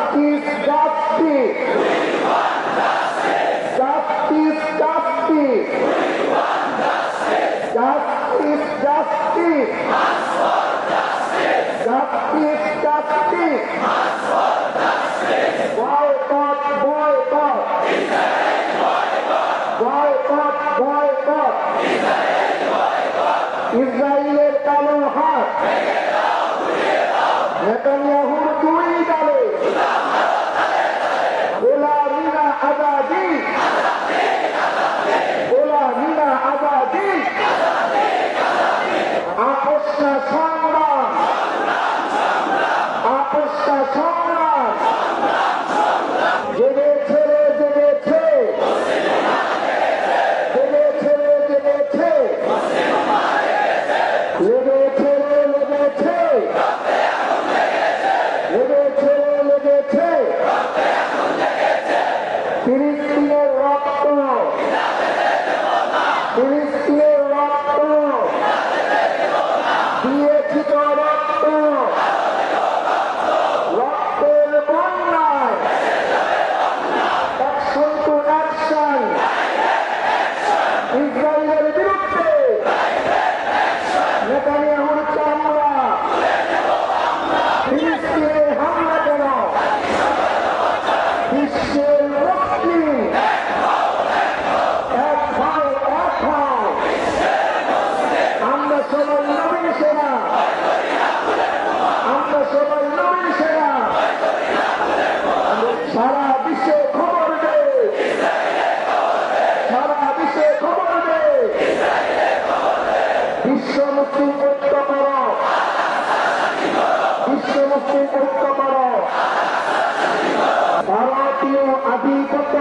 justice justice justice justice justice justice justice justice boycott boycott boycott boycott ইসরায়েলের কালো হাত নেতানিয়াহুর দুই দলে গোলামিনা আজাদি গোলামিনা আজাদি আপোষনা সংগ্রাম আপোষনা সংগ্রাম জেগেছে রে জেগেছে জেগেছে রে জেগেছে লেগেছে রে লেগেছে লেগেছে রে লেগেছে ফিলিস্তিনের রক্ত ফিলিস্তিনের রক্ত দিয়েছি তো রক্ত রক্তের বন্যায় অ্যাকশন টু অ্যাকশন ইসরায়েলের বিরুদ্ধে নেতানিয়াহুর চামড়া ফিলিস্তিনে হামলা কেন বিশ্বের মুসলিম এক ভাই এক ভাই আমরা সবাই নবীন সেনা আমরা সবাই নবীন সেনা সারা বিশ্বে খবর দে সারা বিশ্বে খবর দে বিশ্ব মুসলিম ঐক্য করো বিশ্ব মুসলিম ঐক্য করো ভারতীয় আধিপত্য